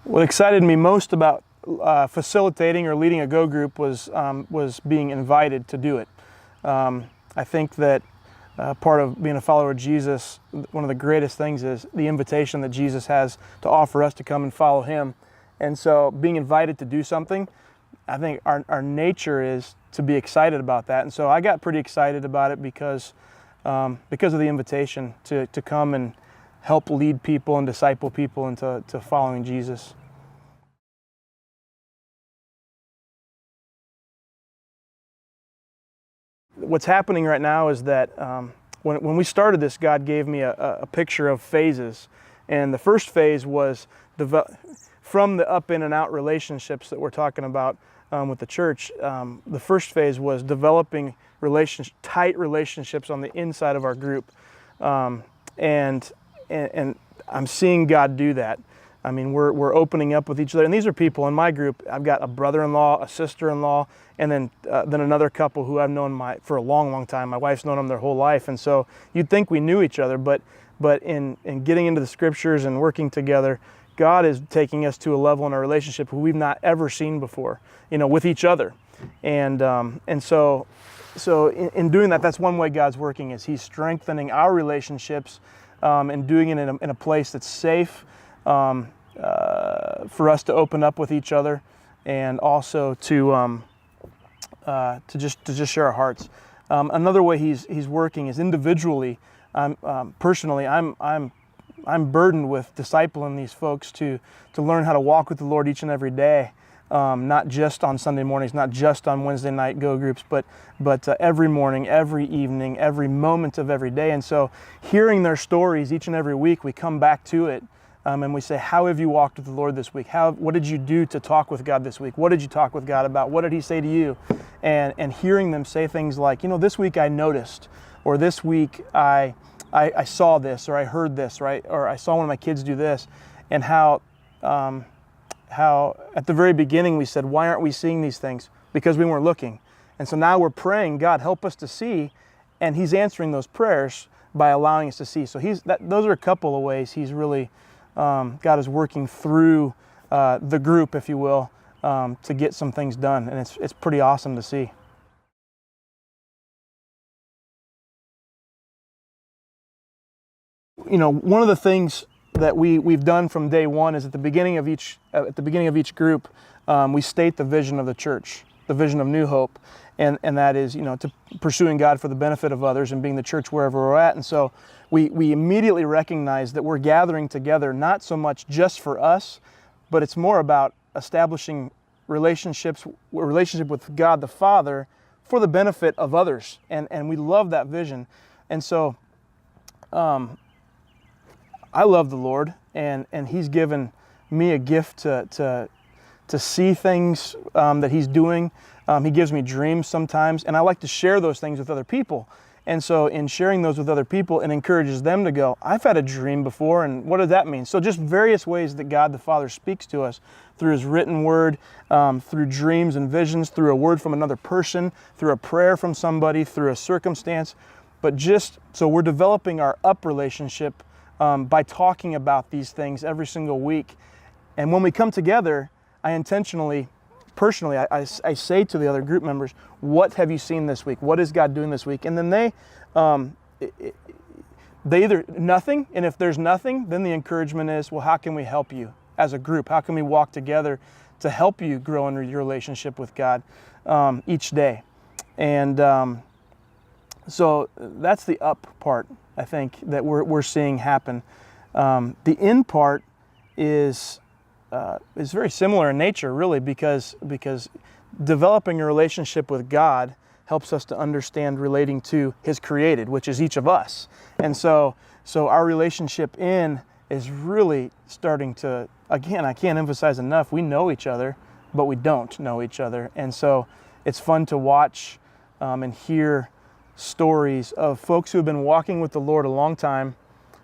What excited me most about facilitating or leading a Go group was being invited to do it. I think that part of being a follower of Jesus, one of the greatest things is the invitation that Jesus has to offer us to come and follow Him. And so being invited to do something, I think our nature is to be excited about that. And so I got pretty excited about it because of the invitation to come and help lead people and disciple people into following Jesus. What's happening right now is that when we started this, God gave me a picture of phases. And the first phase was from the up in and out relationships that we're talking about with the church. The first phase was developing tight relationships on the inside of our group. And I'm seeing God do that. I mean, we're opening up with each other. And these are people in my group. I've got a brother-in-law, a sister-in-law, and then another couple who I've known for a long, long time. My wife's known them their whole life. And so you'd think we knew each other, but in getting into the scriptures and working together, God is taking us to a level in our relationship who we've not ever seen before, with each other. And so in doing that, that's one way God's working, is He's strengthening our relationships and doing it in a place that's safe for us to open up with each other, and also to just share our hearts. Another way He's working is individually. Personally, I'm burdened with discipling these folks to learn how to walk with the Lord each and every day. Not just on Sunday mornings, not just on Wednesday night Go groups, but every morning, every evening, every moment of every day. And so hearing their stories each and every week, we come back to it and we say, how have you walked with the Lord this week? What did you do to talk with God this week? What did you talk with God about? What did He say to you? And hearing them say things like, this week I noticed, or this week I saw this, or I heard this, right? Or I saw one of my kids do this, and how at the very beginning we said, why aren't we seeing these things? Because we weren't looking. And so now we're praying, God, help us to see, and He's answering those prayers by allowing us to see. So those are a couple of ways He's really, God is working through the group, if you will, to get some things done. And it's pretty awesome to see. One of the things that we've done from day one is at the beginning of each group, we state the vision of the church, the vision of New Hope, and that is to pursuing God for the benefit of others and being the church wherever we're at. And so we immediately recognize that we're gathering together not so much just for us, but it's more about establishing relationship with God the Father for the benefit of others, and we love that vision. And so I love the Lord, and He's given me a gift to see things that He's doing. He gives me dreams sometimes, and I like to share those things with other people. And so in sharing those with other people, it encourages them to go, I've had a dream before, and what does that mean? So just various ways that God the Father speaks to us through His written word, through dreams and visions, through a word from another person, through a prayer from somebody, through a circumstance. But just so we're developing our up relationship by talking about these things every single week. And when we come together, I intentionally, personally, I say to the other group members, what have you seen this week? What is God doing this week? And then they either nothing, and if there's nothing, then the encouragement is, well, how can we help you as a group? How can we walk together to help you grow in your relationship with God each day? And so that's the up part, I think, that we're seeing happen. The in part is very similar in nature, really, because developing a relationship with God helps us to understand relating to His created, which is each of us. And so our relationship in is really starting to, again, I can't emphasize enough, we know each other, but we don't know each other. And so it's fun to watch and hear stories of folks who have been walking with the Lord a long time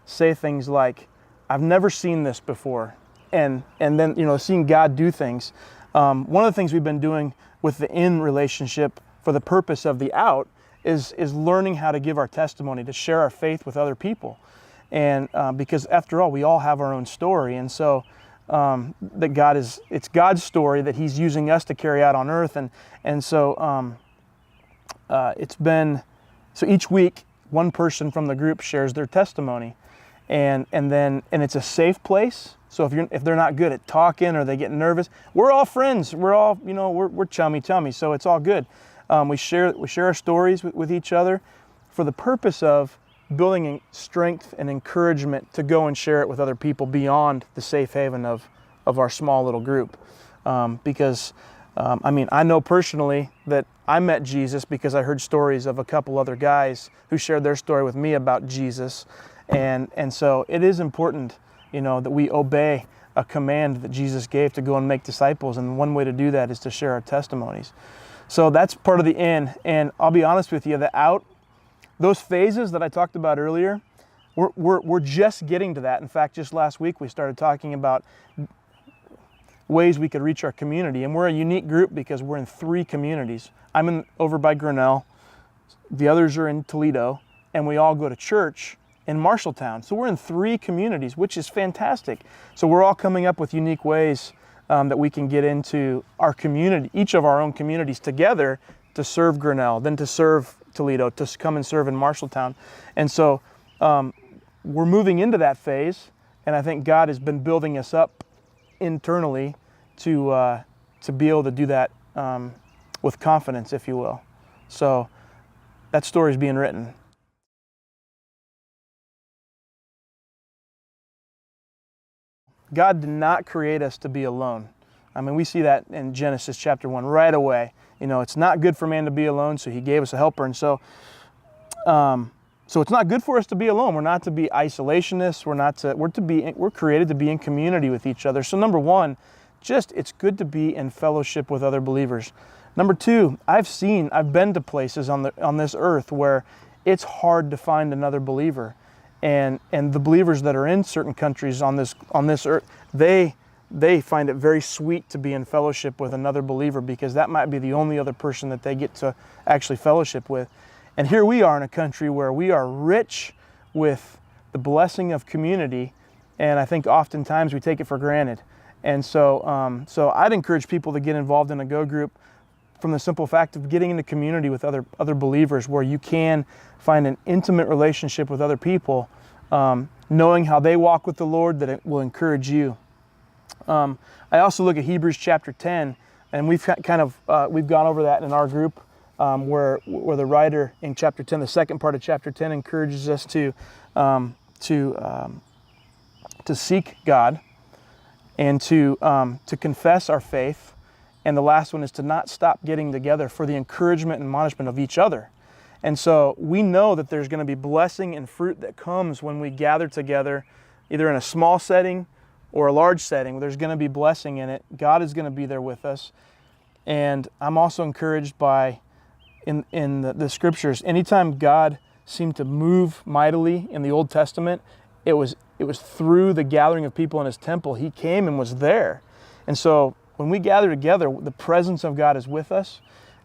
say things like, I've never seen this before. And then, seeing God do things. One of the things we've been doing with the in relationship for the purpose of the out is learning how to give our testimony, to share our faith with other people. And because after all, we all have our own story. And so that it's God's story that He's using us to carry out on earth. And so so each week, one person from the group shares their testimony. And it's a safe place. So if they're not good at talking or they get nervous, we're all friends. We're all, we're chummy. So it's all good. We share our stories with each other for the purpose of building strength and encouragement to go and share it with other people beyond the safe haven of our small little group. Because I know personally that I met Jesus because I heard stories of a couple other guys who shared their story with me about Jesus. And so it is important, that we obey a command that Jesus gave to go and make disciples. And one way to do that is to share our testimonies. So that's part of the in. And I'll be honest with you, the out, those phases that I talked about earlier, we're just getting to that. In fact, just last week we started talking about ways we could reach our community. And we're a unique group because we're in 3 communities. I'm over by Grinnell, the others are in Toledo, and we all go to church in Marshalltown. So we're in 3 communities, which is fantastic. So we're all coming up with unique ways that we can get into our community, each of our own communities together to serve Grinnell, then to serve Toledo, to come and serve in Marshalltown. And so we're moving into that phase, and I think God has been building us up internally to be able to do that with confidence, if you will. So that story is being written. God did not create us to be alone. We see that in Genesis chapter 1 right away. It's not good for man to be alone, so He gave us a helper. And so it's not good for us to be alone. We're not to be isolationists. We're created to be in community with each other. So number 1, it's good to be in fellowship with other believers. Number 2, I've been to places on this earth where it's hard to find another believer. And the believers that are in certain countries on this earth, they find it very sweet to be in fellowship with another believer because that might be the only other person that they get to actually fellowship with. And here we are in a country where we are rich with the blessing of community, and I think oftentimes we take it for granted. And so I'd encourage people to get involved in a Go group from the simple fact of getting into community with other believers where you can find an intimate relationship with other people, knowing how they walk with the Lord, that it will encourage you. I also look at Hebrews chapter 10, and we've gone over that in our group, where the writer in chapter 10, the second part of chapter 10, encourages us to seek God and to confess our faith. And the last one is to not stop getting together for the encouragement and admonishment of each other. And so we know that there's going to be blessing and fruit that comes when we gather together, either in a small setting or a large setting. There's going to be blessing in it. God is going to be there with us. And I'm also encouraged by, in the scriptures, anytime God seemed to move mightily in the Old Testament, it was through the gathering of people in His temple. He came and was there. And so when we gather together, the presence of God is with us,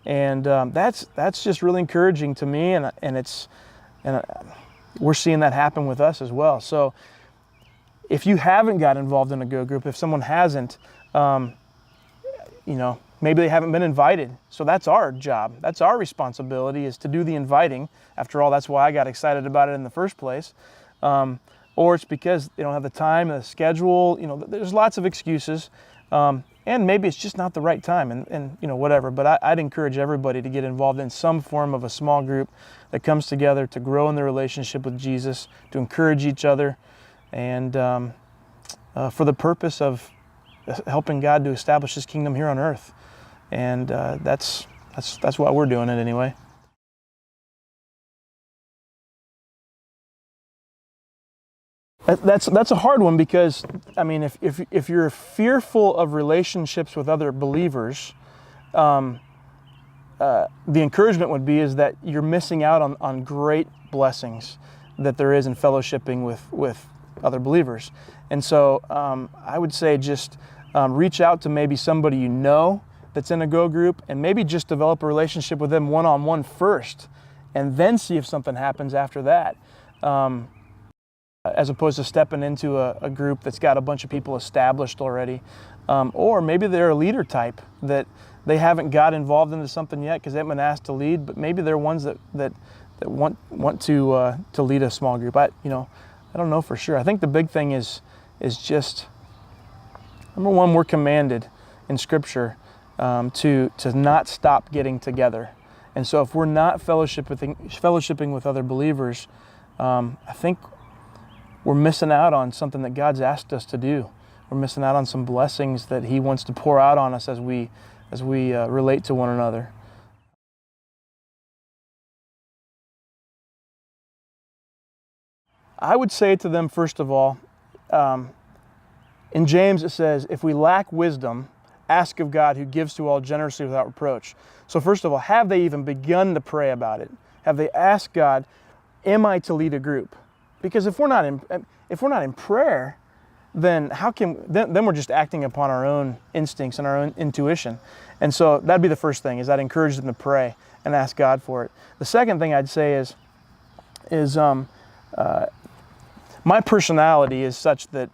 and that's just really encouraging to me, and we're seeing that happen with us as well. So if you haven't got involved in a Go group, if someone hasn't, maybe they haven't been invited. So that's our job. That's our responsibility, is to do the inviting. After all, that's why I got excited about it in the first place. Or it's because they don't have the time, the schedule. There's lots of excuses. And maybe it's just not the right time, and whatever. But I'd encourage everybody to get involved in some form of a small group that comes together to grow in their relationship with Jesus, to encourage each other, and for the purpose of helping God to establish His kingdom here on earth. And that's why we're doing it anyway. That's a hard one because, if you're fearful of relationships with other believers, the encouragement would be is that you're missing out on great blessings that there is in fellowshipping with other believers. And so I would say just reach out to maybe somebody you know that's in a Go group, and maybe just develop a relationship with them one-on-one first, and then see if something happens after that. as opposed to stepping into a group that's got a bunch of people established already. Or maybe they're a leader type that they haven't got involved into something yet because they haven't been asked to lead, but maybe they're ones that want to lead a small group. I don't know for sure. I think the big thing is just, number one, we're commanded in Scripture to not stop getting together. And so if we're not fellowshipping with other believers, I think we're missing out on something that God's asked us to do. We're missing out on some blessings that He wants to pour out on us as we relate to one another. I would say to them, first of all, in James it says, if we lack wisdom, ask of God who gives to all generously without reproach. So first of all, have they even begun to pray about it? Have they asked God, am I to lead a group? Because if we're not in prayer, then then we're just acting upon our own instincts and our own intuition. And so that'd be the first thing, is I'd encourage them to pray and ask God for it. The second thing I'd say is my personality is such that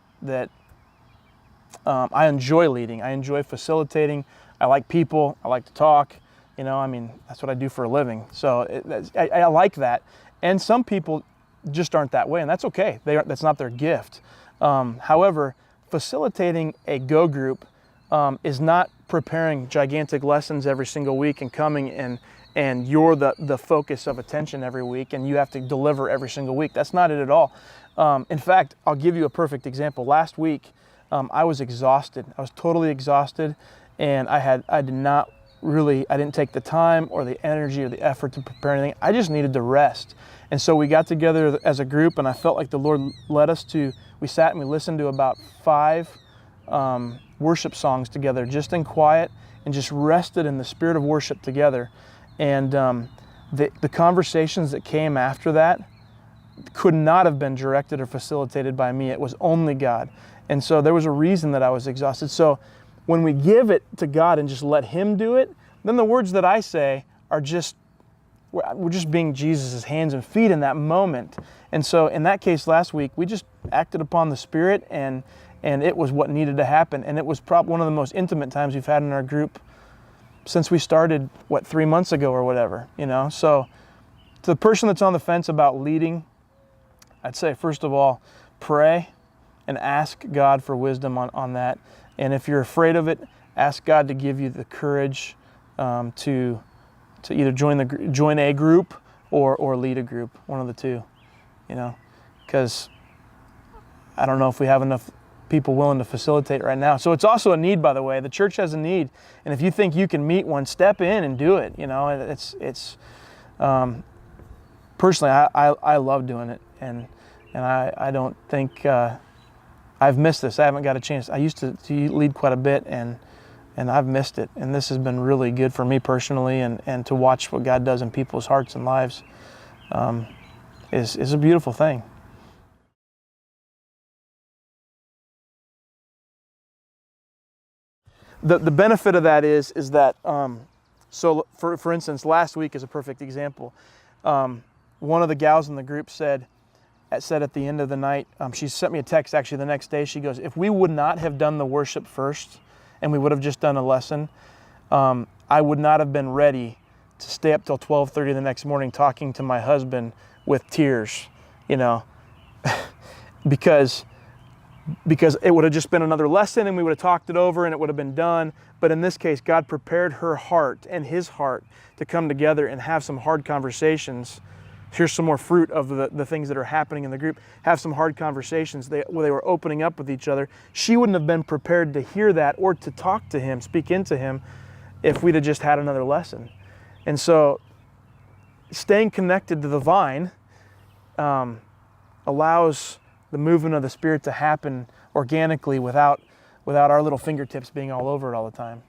I enjoy leading. I enjoy facilitating. I like people. I like to talk. That's what I do for a living. So I like that. And some people just aren't that way, and that's okay. That's not their gift. However, facilitating a go group is not preparing gigantic lessons every single week and coming and you're the focus of attention every week and you have to deliver every single week. That's not it at all. In fact, I'll give you a perfect example. Last week, I was exhausted. I was totally exhausted, and I didn't take the time or the energy or the effort to prepare anything. I just needed to rest. And so we got together as a group, and I felt like the Lord led us we sat and we listened to about 5 worship songs together, just in quiet, and just rested in the spirit of worship together. And the conversations that came after that could not have been directed or facilitated by me. It was only God. And so there was a reason that I was exhausted. So when we give it to God and just let Him do it, then the words that I say are we're just being Jesus' hands and feet in that moment. And so in that case last week, we just acted upon the Spirit, and it was what needed to happen. And it was probably one of the most intimate times we've had in our group since we started, 3 months ago or whatever, So to the person that's on the fence about leading, I'd say, first of all, pray and ask God for wisdom on that. And if you're afraid of it, ask God to give you the courage to either join a group or lead a group, one of the two, because I don't know if we have enough people willing to facilitate right now. So it's also a need, by the way. The church has a need, and if you think you can meet one, step in and do it. It's personally, I love doing it, and I don't think I've missed this. I haven't got a chance. I used to lead quite a bit, and I've missed it. And this has been really good for me personally, and to watch what God does in people's hearts and lives is a beautiful thing. The benefit of that is that, so for instance, last week is a perfect example. One of the gals in the group said at the end of the night, she sent me a text actually the next day. She goes, if we would not have done the worship first and we would have just done a lesson, I would not have been ready to stay up till 12:30 the next morning talking to my husband with tears, because it would have just been another lesson and we would have talked it over and it would have been done. But in this case, God prepared her heart and his heart to come together and have some hard conversations. Here's some more fruit of the things that are happening in the group. Have some hard conversations where they were opening up with each other. She wouldn't have been prepared to hear that or to talk to him, speak into him, if we'd have just had another lesson. And so staying connected to the vine allows the movement of the Spirit to happen organically without our little fingertips being all over it all the time.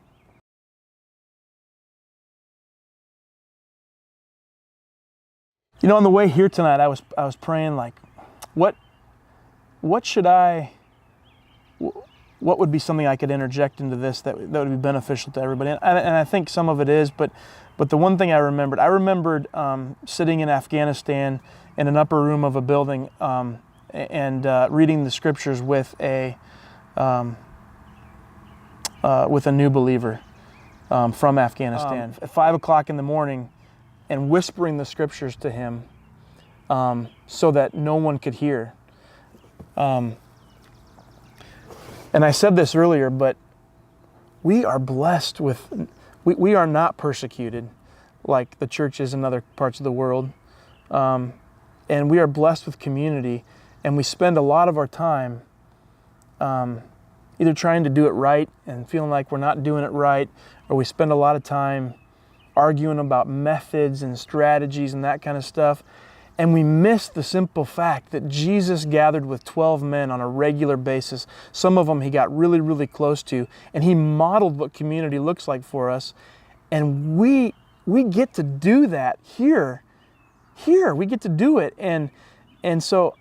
On the way here tonight, I was praying, like, what would be something I could interject into this that would be beneficial to everybody? And I think some of it is, but the one thing I remembered sitting in Afghanistan in an upper room of a building and reading the scriptures with a new believer from Afghanistan at 5 o'clock in the morning, and whispering the scriptures to him so that no one could hear. And I said this earlier, but we are blessed with, we are not persecuted like the churches in other parts of the world. And we are blessed with community, and we spend a lot of our time either trying to do it right and feeling like we're not doing it right, or we spend a lot of time arguing about methods and strategies and that kind of stuff. And we miss the simple fact that Jesus gathered with 12 men on a regular basis. Some of them he got really, really close to, and he modeled what community looks like for us. And we get to do that here. Here, we get to do it. And so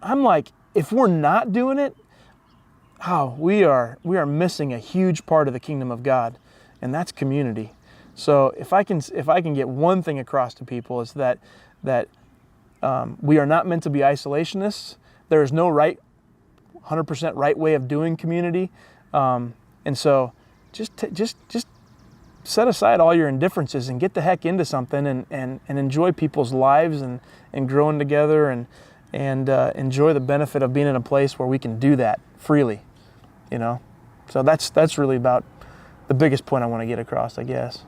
I'm like, if we're not doing it, we are missing a huge part of the kingdom of God, and that's community. So if I can get one thing across to people, is that we are not meant to be isolationists. There is no 100% right way of doing community, and so just set aside all your indifferences and get the heck into something and enjoy people's lives and growing together and enjoy the benefit of being in a place where we can do that freely, you know. So that's really about the biggest point I want to get across, I guess.